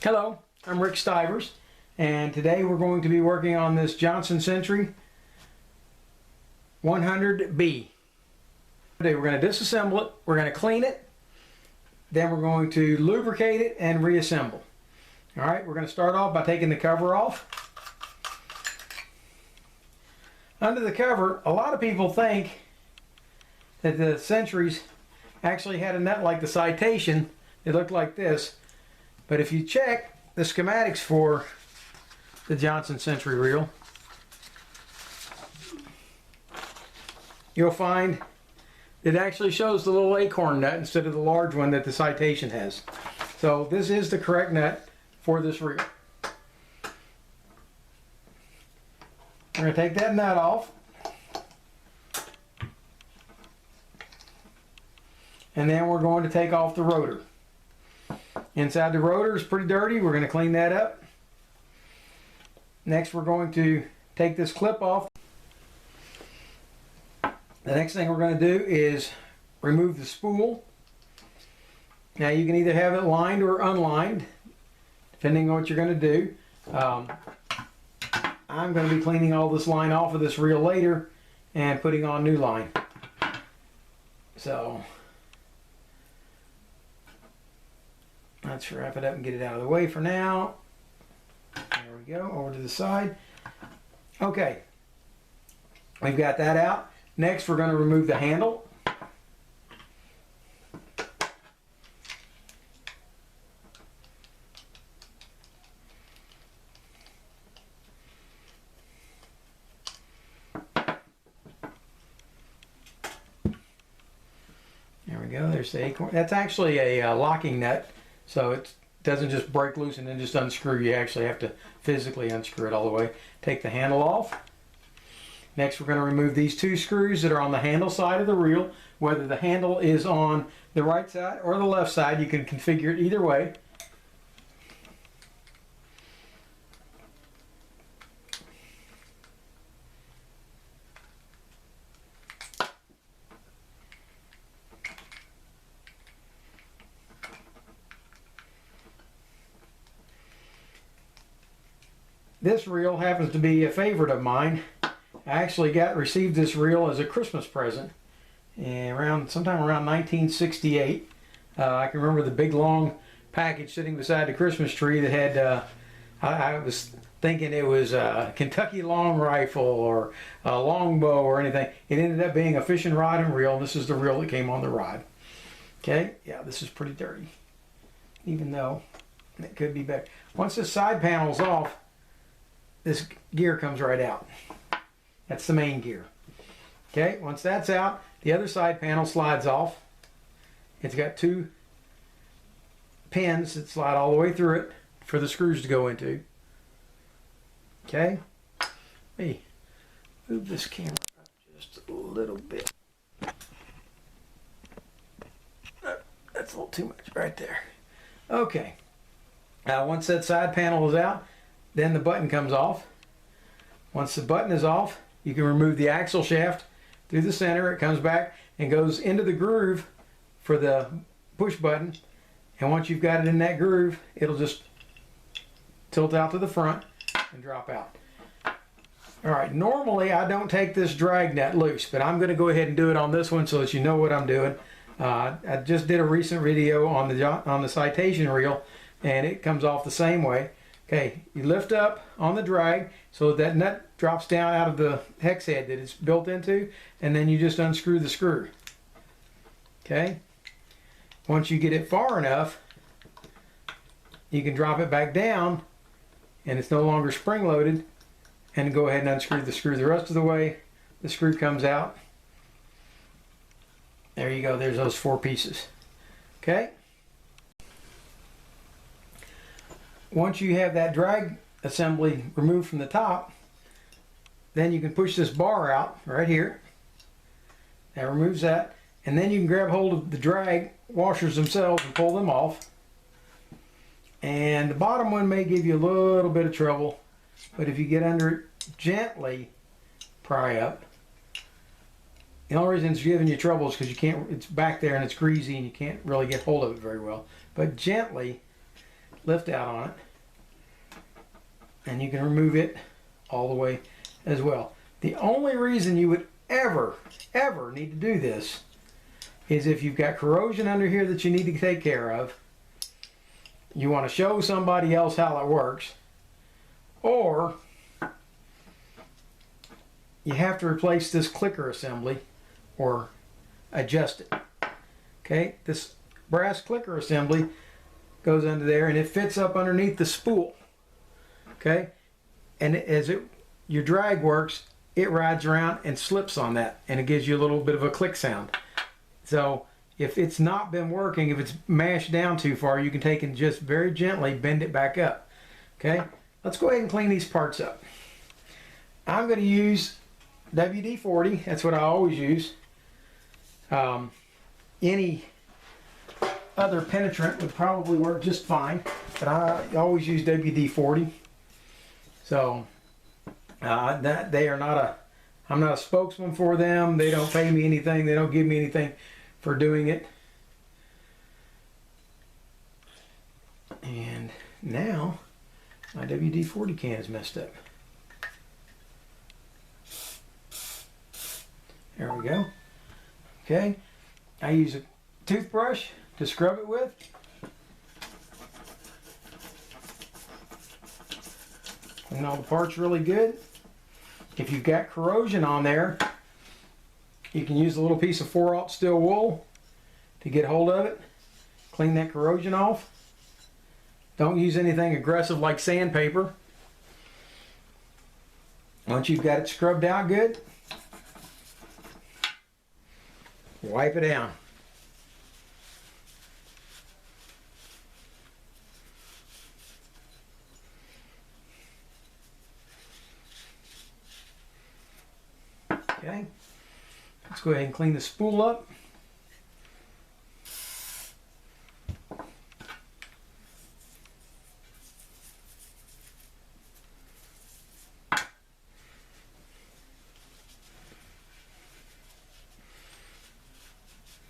Hello, I'm Rick Stivers, and today we're going to be working on this Johnson Century 100B. Today we're going to disassemble it, we're going to clean it, then we're going to lubricate it and reassemble. Alright, we're going to start off by taking the cover off. Under the cover, a lot of people think that the Centuries actually had a nut like the Citation. It looked like this. But if you check the schematics for the Johnson Century reel, you'll find it actually shows the little acorn nut instead of the large one that the Citation has. So this is the correct nut for this reel. We're going to take that nut off. And then we're going to take off the rotor. Inside the rotor is pretty dirty. We're going to clean that up. Next we're going to take this clip off. The next thing we're going to do is remove the spool. Now you can either have it lined or unlined, depending on what you're going to do. I'm going to be cleaning all this line off of this reel later and putting on new line. So let's wrap it up and get it out of the way for now. There we go, over to the side. Okay, we've got that out. Next we're going to remove the handle. There we go, there's the acorn. That's actually a locking nut. So it doesn't just break loose and then just unscrew. You actually have to physically unscrew it all the way. Take the handle off. Next we're going to remove these two screws that are on the handle side of the reel. Whether the handle is on the right side or the left side, you can configure it either way. This reel happens to be a favorite of mine. I actually received this reel as a Christmas present sometime around 1968. I can remember the big long package sitting beside the Christmas tree that had, I was thinking it was a Kentucky long rifle or a longbow or anything. It ended up being a fishing rod and reel, and this is the reel that came on the rod. Okay, yeah, this is pretty dirty, even though it could be better. Once this side panel's off, this gear comes right out. That's the main gear. Okay, once that's out, the other side panel slides off. It's got two pins that slide all the way through it for the screws to go into. Okay, let me move this camera up just a little bit. That's a little too much right there. Okay, once that side panel is out, then the button comes off. Once the button is off, you can remove the axle shaft through the center. It comes back and goes into the groove for the push button. And once you've got it in that groove, it'll just tilt out to the front and drop out. Alright, normally I don't take this drag nut loose, but I'm going to go ahead and do it on this one so that you know what I'm doing. I just did a recent video on the Citation reel, and it comes off the same way. Okay, you lift up on the drag so that nut drops down out of the hex head that it's built into, and then you just unscrew the screw. Okay, once you get it far enough, you can drop it back down and it's no longer spring loaded, and go ahead and unscrew the screw the rest of the way. The screw comes out. There you go, there's those four pieces. Okay. Once you have that drag assembly removed from the top, then you can push this bar out right here. That removes that, and then you can grab hold of the drag washers themselves and pull them off. And the bottom one may give you a little bit of trouble, but if you get under it, gently pry up. The only reason it's giving you trouble is because you can't, it's back there and it's greasy and you can't really get hold of it very well. But gently lift out on it, and you can remove it all the way as well. The only reason you would ever need to do this is if you've got corrosion under here that you need to take care of, you want to show somebody else how it works, or you have to replace this clicker assembly or adjust it. Okay, this brass clicker assembly goes under there and it fits up underneath the spool. Okay, and your drag works, it rides around and slips on that, and it gives you a little bit of a click sound. So if it's not been working, if it's mashed down too far, you can take and just very gently bend it back up. Okay, let's go ahead and clean these parts up. I'm going to use WD-40. That's what I always use. Any other penetrant would probably work just fine, but I always use WD-40. So that they are not a, I'm not a spokesman for them. They don't pay me anything. They don't give me anything for doing it. And now my WD-40 can is messed up. There we go. Okay, I use a toothbrush to scrub it with. Clean all the parts really good. If you've got corrosion on there, you can use a little piece of 4/0 steel wool to get hold of it. Clean that corrosion off. Don't use anything aggressive like sandpaper. Once you've got it scrubbed out good, wipe it down. Okay, let's go ahead and clean the spool up.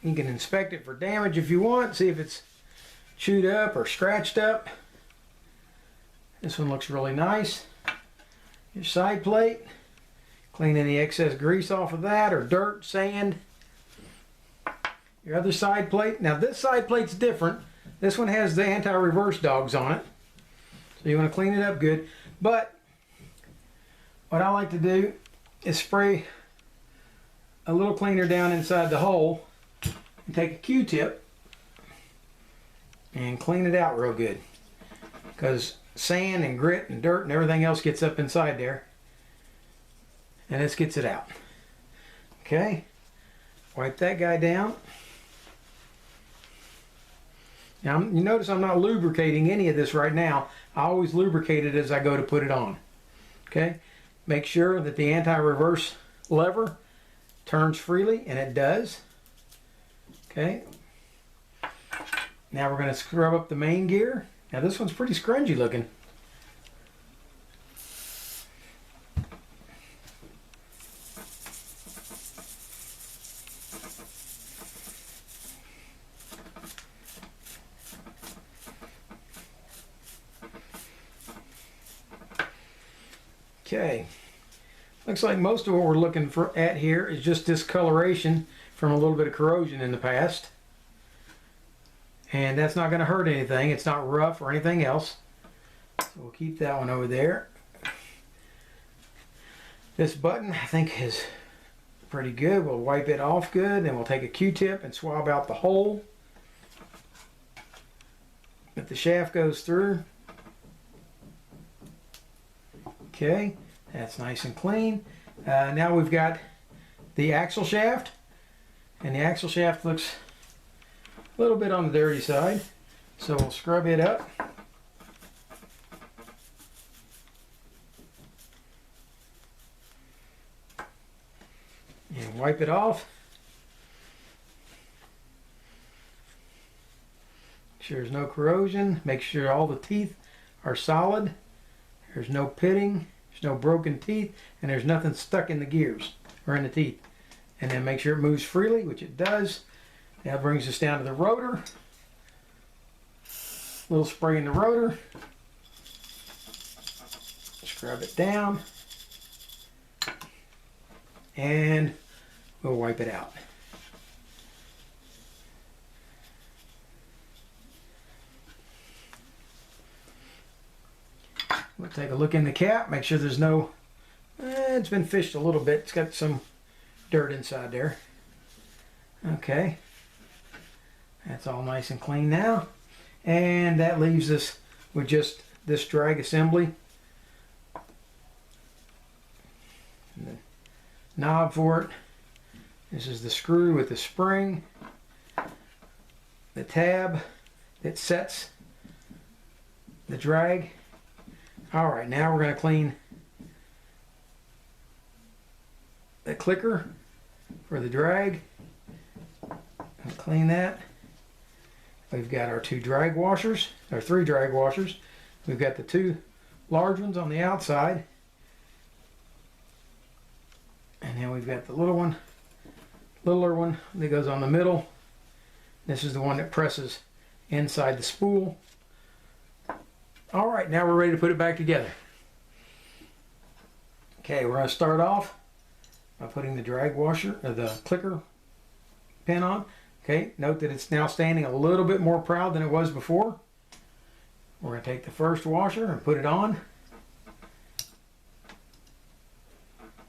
You can inspect it for damage if you want, see if it's chewed up or scratched up. This one looks really nice. Your side plate, clean any excess grease off of that or dirt, sand. Your other side plate, now this side plate's different. This one has the anti-reverse dogs on it, so you want to clean it up good. But what I like to do is spray a little cleaner down inside the hole and take a Q-tip and clean it out real good, because sand and grit and dirt and everything else gets up inside there, and this gets it out. Okay, wipe that guy down. Now you notice I'm not lubricating any of this right now. I always lubricate it as I go to put it on. Okay, make sure that the anti-reverse lever turns freely, and it does. Okay, now we're going to scrub up the main gear. Now this one's pretty scrungy looking. Okay, looks like most of what we're looking at here is just discoloration from a little bit of corrosion in the past, and that's not going to hurt anything. It's not rough or anything else, so we'll keep that one over there. This button I think is pretty good. We'll wipe it off good, and we'll take a Q-tip and swab out the hole that the shaft goes through. Okay, that's nice and clean. Now we've got the axle shaft, and the axle shaft looks a little bit on the dirty side, so we'll scrub it up. And wipe it off. Make sure there's no corrosion. Make sure all the teeth are solid. There's no pitting, there's no broken teeth, and there's nothing stuck in the gears or in the teeth. And then make sure it moves freely, which it does. That brings us down to the rotor. little spray in the rotor. Scrub it down. And we'll wipe it out. We'll take a look in the cap, make sure there's no, it's been fished a little bit. It's got some dirt inside there. Okay, that's all nice and clean now. And that leaves us with just this drag assembly. And the knob for it. This is the screw with the spring. The tab that sets the drag. All right, now we're going to clean the clicker for the drag. And clean that. We've got our 2 drag washers, or 3 drag washers. We've got the 2 large ones on the outside. And then we've got the little one, littler one that goes on the middle. This is the one that presses inside the spool. All right, now we're ready to put it back together. Okay, we're going to start off by putting the drag washer, or the clicker pin on. Okay, note that it's now standing a little bit more proud than it was before. We're going to take the first washer and put it on.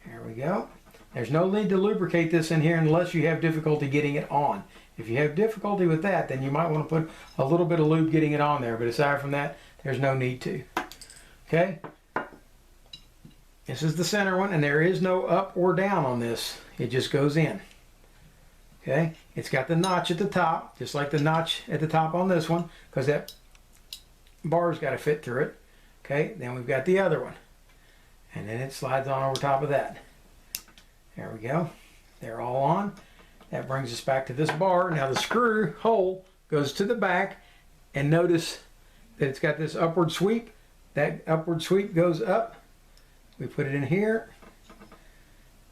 There we go. There's no need to lubricate this in here unless you have difficulty getting it on. If you have difficulty with that, then you might want to put a little bit of lube getting it on there. But aside from that, there's no need to. Okay. This is the center one, and there is no up or down on this. It just goes in. Okay. It's got the notch at the top, just like the notch at the top on this one, because that bar's got to fit through it. Okay. Then we've got the other one. And then it slides on over top of that. There we go. They're all on. That brings us back to this bar. Now the screw hole goes to the back, and notice that it's got this upward sweep. That upward sweep goes up. We put it in here,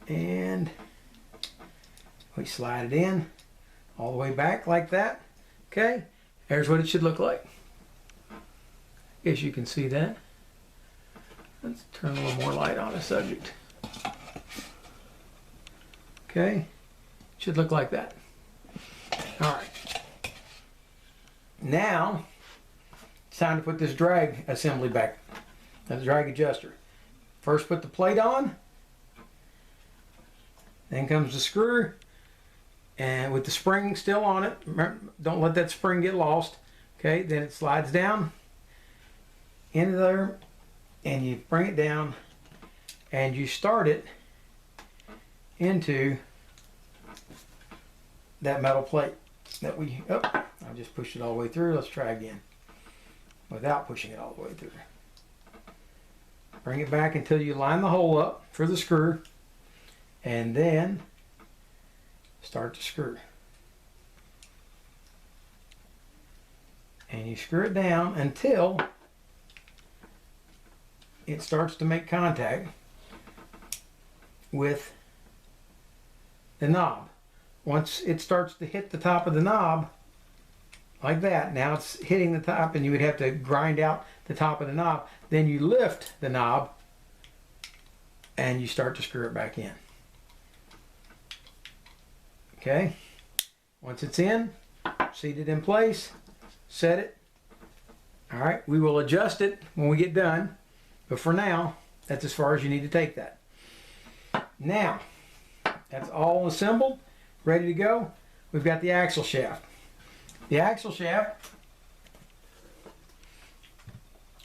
and we slide it in all the way back like that. Okay, there's what it should look like. Guess you can see that. Let's turn a little more light on the subject. Okay, should look like that. All right. Now, it's time to put this drag assembly back, the drag adjuster. First put the plate on, then comes the screw, and with the spring still on it, remember, don't let that spring get lost. Okay, then it slides down into there, and you bring it down, and you start it into that metal plate that we, oh, I just pushed it all the way through. Let's try again without pushing it all the way through. Bring it back until you line the hole up for the screw, and then start to screw. And you screw it down until it starts to make contact with the knob. Once it starts to hit the top of the knob, like that, now it's hitting the top, and you would have to grind out the top of the knob. Then you lift the knob and you start to screw it back in. Okay, once it's in, seated in place, set it. All right, we will adjust it when we get done, but for now, that's as far as you need to take that. Now, that's all assembled, ready to go. We've got the axle shaft. The axle shaft,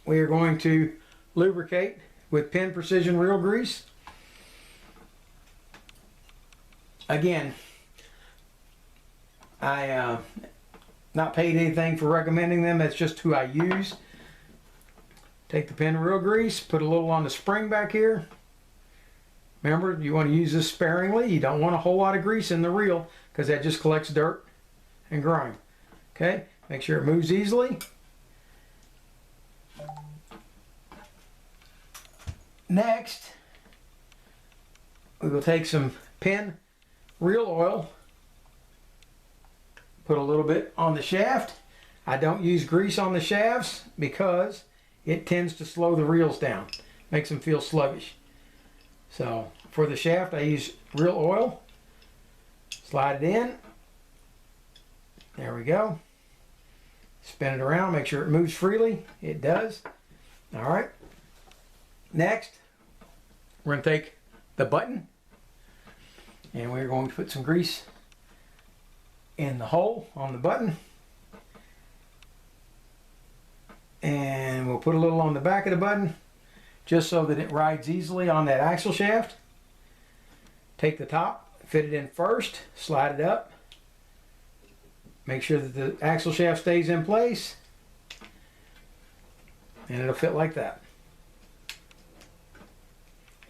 we are going to lubricate with Penn Precision Reel Grease. Again, I not paid anything for recommending them. That's just who I use. Take the Penn Reel Grease, put a little on the spring back here. Remember, you want to use this sparingly. You don't want a whole lot of grease in the reel because that just collects dirt and grime. Okay, make sure it moves easily. Next, we will take some Penn reel oil, put a little bit on the shaft. I don't use grease on the shafts because it tends to slow the reels down, makes them feel sluggish. So for the shaft I use real oil, slide it in, there we go, spin it around, make sure it moves freely, it does. Alright, next we're going to take the button and we're going to put some grease in the hole on the button, and we'll put a little on the back of the button just so that it rides easily on that axle shaft. Take the top, fit it in first, slide it up, make sure that the axle shaft stays in place, and it'll fit like that.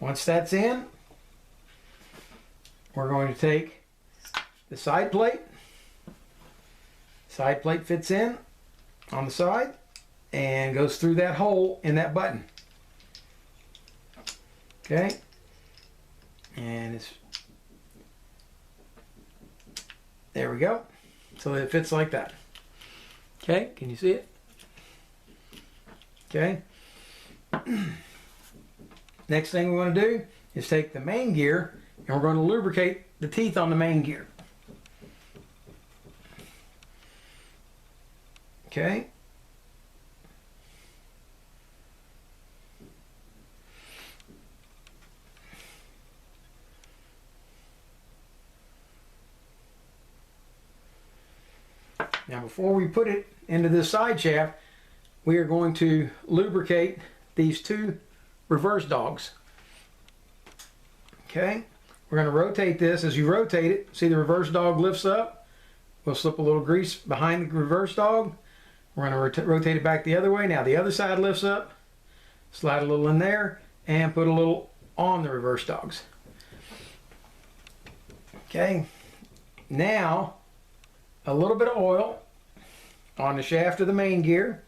Once that's in, we're going to take the side plate. Side plate fits in on the side and goes through that hole in that button. Okay, and it's, there we go. So it fits like that. Okay, can you see it? Okay. Next thing we want to do is take the main gear and we're going to lubricate the teeth on the main gear. Okay. Now before we put it into this side shaft, we are going to lubricate these two reverse dogs. Okay, we're going to rotate this. As you rotate it, see the reverse dog lifts up. We'll slip a little grease behind the reverse dog. We're going to rotate it back the other way. Now the other side lifts up, slide a little in there, and put a little on the reverse dogs. Okay, now a little bit of oil on the shaft of the main gear.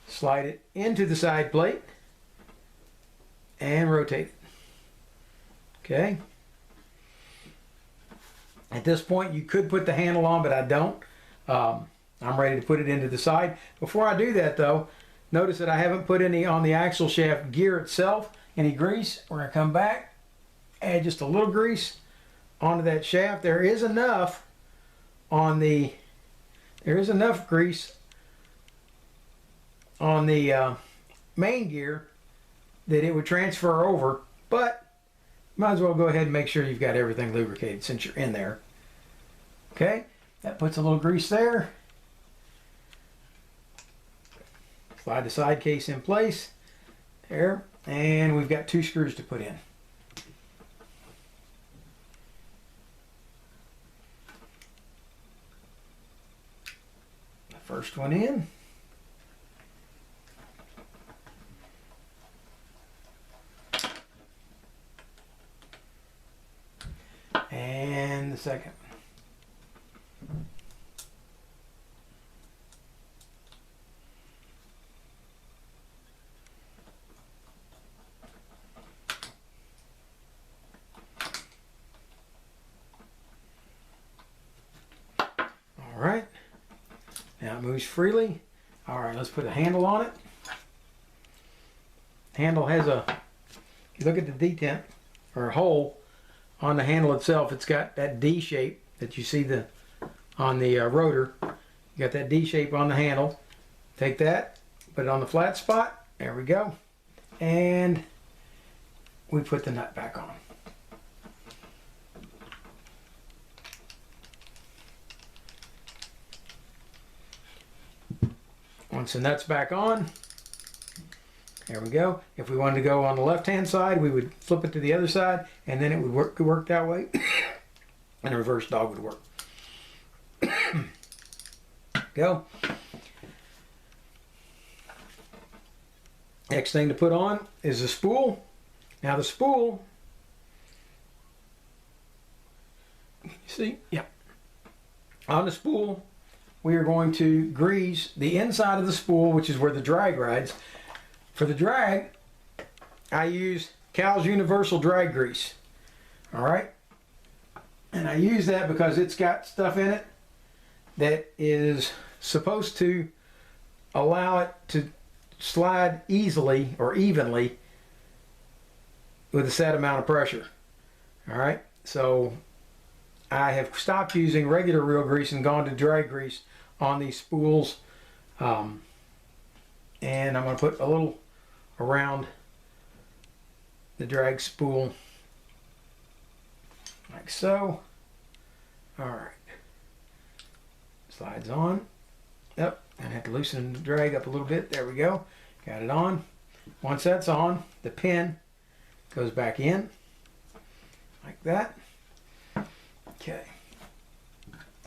Slide it into the side plate and rotate it. Okay. At this point you could put the handle on, but I don't. I'm ready to put it into the side. Before I do that though, notice that I haven't put any on the axle shaft gear itself, any grease. We're going to come back, add just a little grease onto that shaft. There is enough grease on the main gear that it would transfer over, but might as well go ahead and make sure you've got everything lubricated since you're in there. Okay, that puts a little grease there. Slide the side case in place there, and we've got 2 screws to put in. The first one in. And the second. All right. Now it moves freely. All right, let's put a handle on it. Handle has a, if you look at the detent or hole on the handle itself, it's got that D shape that you see on the rotor. You got that D shape on the handle. Take that, put it on the flat spot. There we go. And we put the nut back on. Once the nut's back on, there we go. If we wanted to go on the left-hand side, we would flip it to the other side, and then it would work that way, and the reverse dog would work. Go. Next thing to put on is the spool. Now the spool, you see, yeah. On the spool, we are going to grease the inside of the spool, which is where the drag rides. For the drag, I use Cal's Universal Drag Grease. All right, and I use that because it's got stuff in it that is supposed to allow it to slide easily or evenly with a set amount of pressure. All right, so I have stopped using regular reel grease and gone to drag grease on these spools, and I'm going to put a little around the drag spool like so. All right, slides on. Yep, I have to loosen the drag up a little bit. There we go, got it on. Once that's on, the pin goes back in like that. Okay,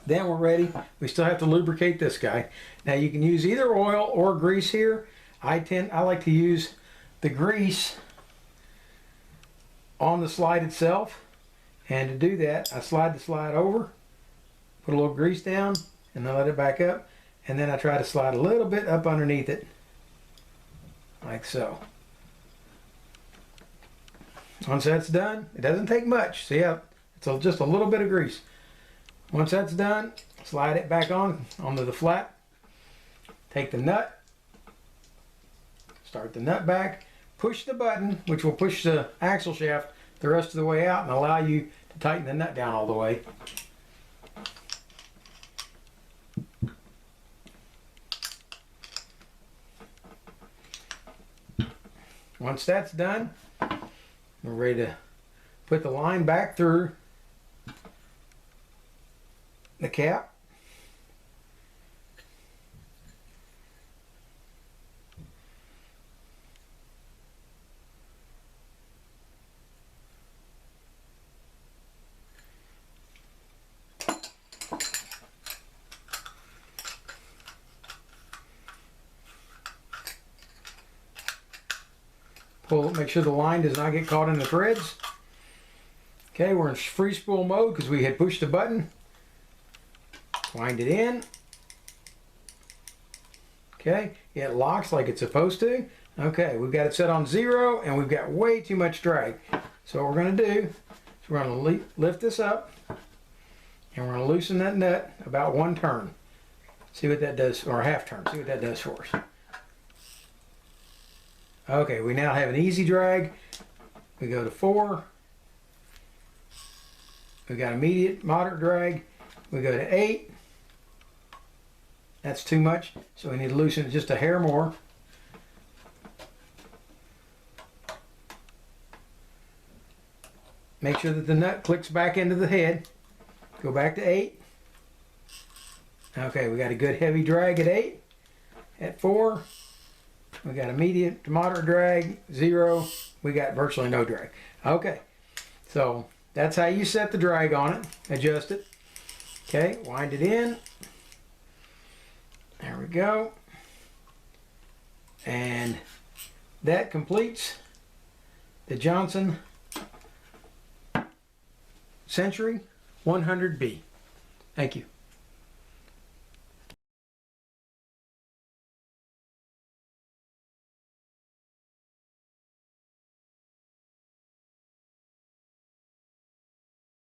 then we're ready. We still have to lubricate this guy. Now you can use either oil or grease here. I like to use the grease on the slide itself, and to do that I slide the slide over, put a little grease down, and then let it back up, and then I try to slide a little bit up underneath it like so. Once that's done, it doesn't take much. See how it's just a little bit of grease. Once that's done, slide it back on onto the flat. Take the nut, start the nut back, push the button, which will push the axle shaft the rest of the way out and allow you to tighten the nut down all the way. Once that's done, we're ready to put the line back through the cap. Pull it, make sure the line does not get caught in the threads. Okay, we're in free spool mode because we had pushed the button. Wind it in. Okay, it locks like it's supposed to. Okay, we've got it set on 0 and we've got way too much drag. So what we're going to do is we're going to lift this up and we're going to loosen that nut about 1 turn. See what that does, or a half turn. See what that does for us. Okay, we now have an easy drag. We go to 4. We got immediate, moderate drag. We go to 8. That's too much, so we need to loosen it just a hair more. Make sure that the nut clicks back into the head. Go back to 8. Okay, we got a good heavy drag at 8. At 4, we got a medium to moderate drag. 0, we got virtually no drag. Okay, so that's how you set the drag on it. Adjust it. Okay, wind it in. There we go. And that completes the Johnson Century 100B. Thank you.